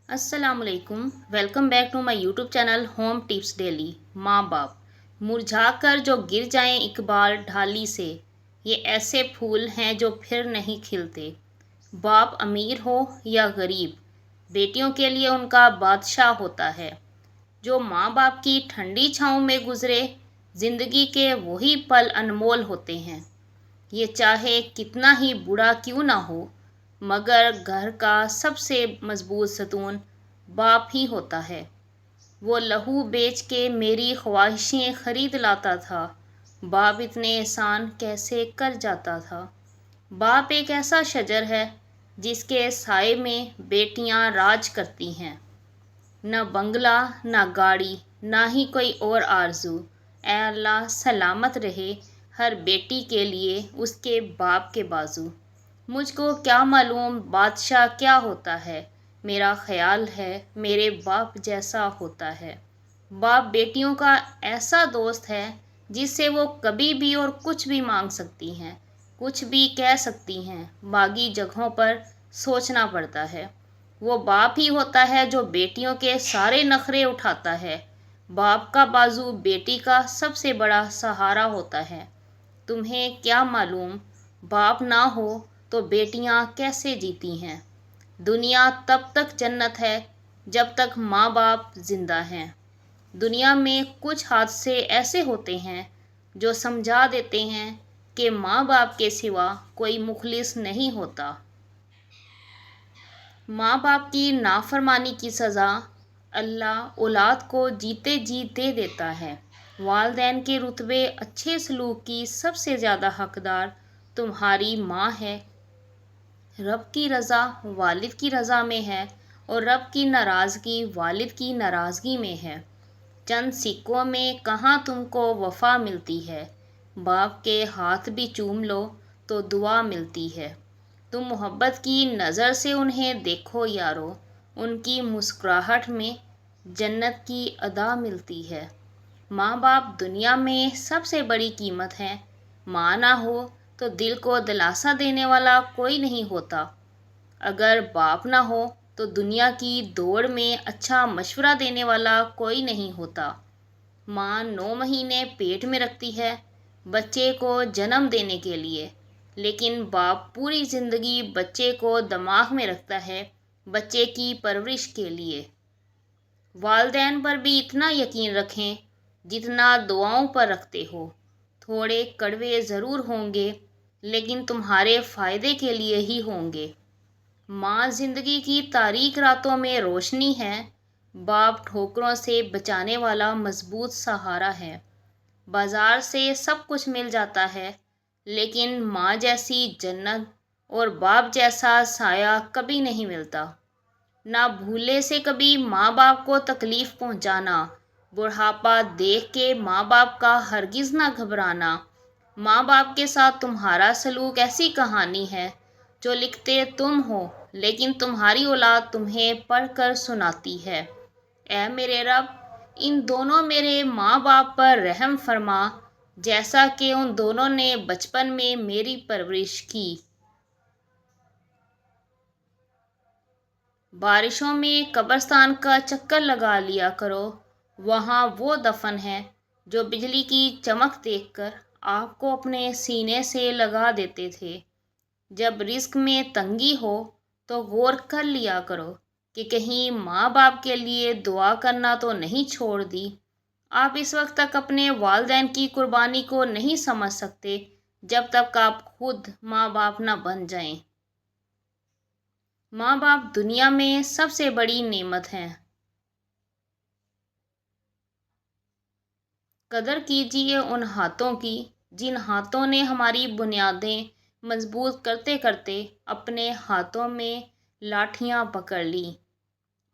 अस्सलाम वालेकुम। Welcome back to my YouTube channel home tips daily. माँ बाप मुरझाकर जो गिर जाएं इकबाल ढाली से, ये ऐसे फूल हैं जो फिर नहीं खिलते। बाप अमीर हो या गरीब, बेटियों के लिए उनका बादशाह होता है। जो माँ बाप की ठंडी छाँव में गुजरे, जिंदगी के वही पल अनमोल होते हैं। ये चाहे कितना ही बुरा क्यों ना हो, मगर घर का सबसे मजबूत सतून बाप ही होता है। वो लहू बेच के मेरी ख्वाहिशें खरीद लाता था। बाप इतने एहसान कैसे कर जाता था। बाप एक ऐसा शजर है जिसके साए में बेटियां राज करती हैं। न बंगला, न गाड़ी, ना ही कोई और आरजू। ऐ अल्लाह सलामत रहे हर बेटी के लिए उसके बाप के बाजू। मुझको क्या मालूम बादशाह क्या होता है, मेरा ख्याल है मेरे बाप जैसा होता है। बाप बेटियों का ऐसा दोस्त है जिससे वो कभी भी और कुछ भी मांग सकती हैं, कुछ भी कह सकती हैं। बागी जगहों पर सोचना पड़ता है। वो बाप ही होता है जो बेटियों के सारे नखरे उठाता है। बाप का बाजू बेटी का सबसे बड़ा सहारा होता है। तुम्हें क्या मालूम, बाप ना हो तो बेटियां कैसे जीती हैं। दुनिया तब तक जन्नत है जब तक माँ बाप जिंदा हैं। दुनिया में कुछ हादसे ऐसे होते हैं जो समझा देते हैं कि माँ बाप के सिवा कोई मुखलिस नहीं होता। माँ बाप की नाफरमानी की सज़ा अल्लाह औलाद को जीते जी दे देता है। वालदैन के रुतबे अच्छे सलूक की सबसे ज़्यादा हकदार तुम्हारी माँ है। रब की रज़ा वालिद की रज़ा में है और रब की नाराज़गी वालिद की नाराज़गी में है। चंद सिक्कों में कहाँ तुमको वफ़ा मिलती है। बाप के हाथ भी चूम लो तो दुआ मिलती है। तुम मोहब्बत की नज़र से उन्हें देखो यारो, उनकी मुस्कुराहट में जन्नत की अदा मिलती है। माँ बाप दुनिया में सबसे बड़ी कीमत है। माँ ना हो तो दिल को दिलासा देने वाला कोई नहीं होता। अगर बाप ना हो तो दुनिया की दौड़ में अच्छा मशवरा देने वाला कोई नहीं होता। माँ 9 महीने पेट में रखती है बच्चे को जन्म देने के लिए, लेकिन बाप पूरी ज़िंदगी बच्चे को दिमाग में रखता है बच्चे की परवरिश के लिए। वालदैन पर भी इतना यकीन रखें जितना दुआओं पर रखते हो। थोड़े कड़वे ज़रूर होंगे लेकिन तुम्हारे फ़ायदे के लिए ही होंगे। माँ ज़िंदगी की तारीक रातों में रोशनी है। बाप ठोकरों से बचाने वाला मजबूत सहारा है। बाज़ार से सब कुछ मिल जाता है, लेकिन माँ जैसी जन्नत और बाप जैसा साया कभी नहीं मिलता। ना भूले से कभी माँ बाप को तकलीफ़ पहुँचाना। बुढ़ापा देख के माँ बाप का हरगिज़ ना घबराना। माँ बाप के साथ तुम्हारा सलूक ऐसी कहानी है जो लिखते तुम हो, लेकिन तुम्हारी औलाद तुम्हें पढ़कर सुनाती है। ऐ मेरे रब, इन दोनों मेरे माँ बाप पर रहम फरमा, जैसा कि उन दोनों ने बचपन में मेरी परवरिश की। बारिशों में कब्रिस्तान का चक्कर लगा लिया करो। वहाँ वो दफन है जो बिजली की चमक देखकर आपको अपने सीने से लगा देते थे। जब रिस्क में तंगी हो तो गौर कर लिया करो कि कहीं माँ बाप के लिए दुआ करना तो नहीं छोड़ दी। आप इस वक्त तक अपने वालदैन की कुर्बानी को नहीं समझ सकते जब तक आप खुद माँ बाप ना बन जाएं। माँ बाप दुनिया में सबसे बड़ी नेमत हैं। कदर कीजिए उन हाथों की जिन हाथों ने हमारी बुनियादें मजबूत करते करते अपने हाथों में लाठियाँ पकड़ ली।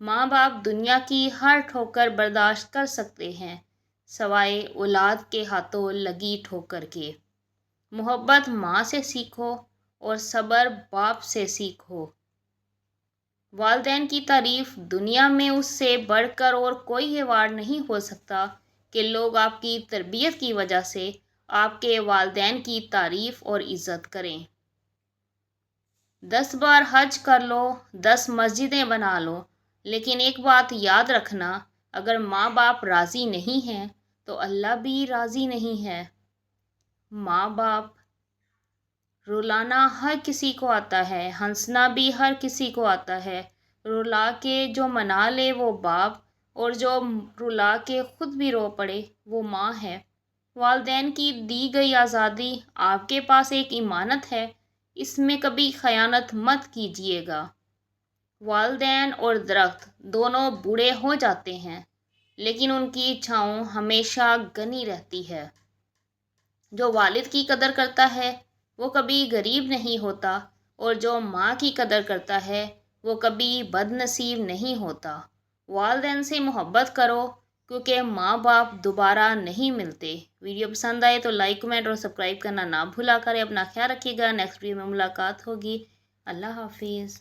माँ बाप दुनिया की हर ठोकर बर्दाश्त कर सकते हैं, सवाए औलाद के हाथों लगी ठोकर के। मोहब्बत माँ से सीखो और सब्र बाप से सीखो। वालदैन की तारीफ़ दुनिया में उससे बढ़कर और कोई अवार्ड नहीं हो सकता कि लोग आपकी तरबियत की वजह से आपके वालदैन की तारीफ़ और इज़्ज़त करें। 10 बार हज कर लो, 10 मस्जिदें बना लो, لیکن ایک بات یاد رکھنا، اگر ماں باپ راضی نہیں ہیں تو اللہ بھی راضی نہیں ہے۔ ماں باپ رلانا ہر کسی کو آتا ہے، ہنسنا بھی ہر کسی کو آتا ہے۔ رلا کے جو منا لے وہ باپ، اور جو رلا کے خود بھی رو پڑے وہ ماں ہے۔ والدین کی دی گئی آزادی آپ کے پاس ایک امانت ہے، اس میں کبھی خیانت مت کیجیے گا۔ والدین اور درخت دونوں بوڑھے ہو جاتے ہیں، لیکن ان کی چھاؤں ہمیشہ گھنی رہتی ہے۔ جو والد کی قدر کرتا ہے وہ کبھی غریب نہیں ہوتا، اور جو ماں کی قدر کرتا ہے وہ کبھی بد نصیب نہیں ہوتا۔ والدین سے محبت کرو، کیونکہ ماں باپ دوبارہ نہیں ملتے۔ ویڈیو پسند آئے تو لائک، کمنٹ اور سبسکرائب کرنا نہ بھولا کریں۔ اپنا خیال رکھیے گا، نیکسٹ ویڈیو میں ملاقات ہوگی۔ اللہ حافظ۔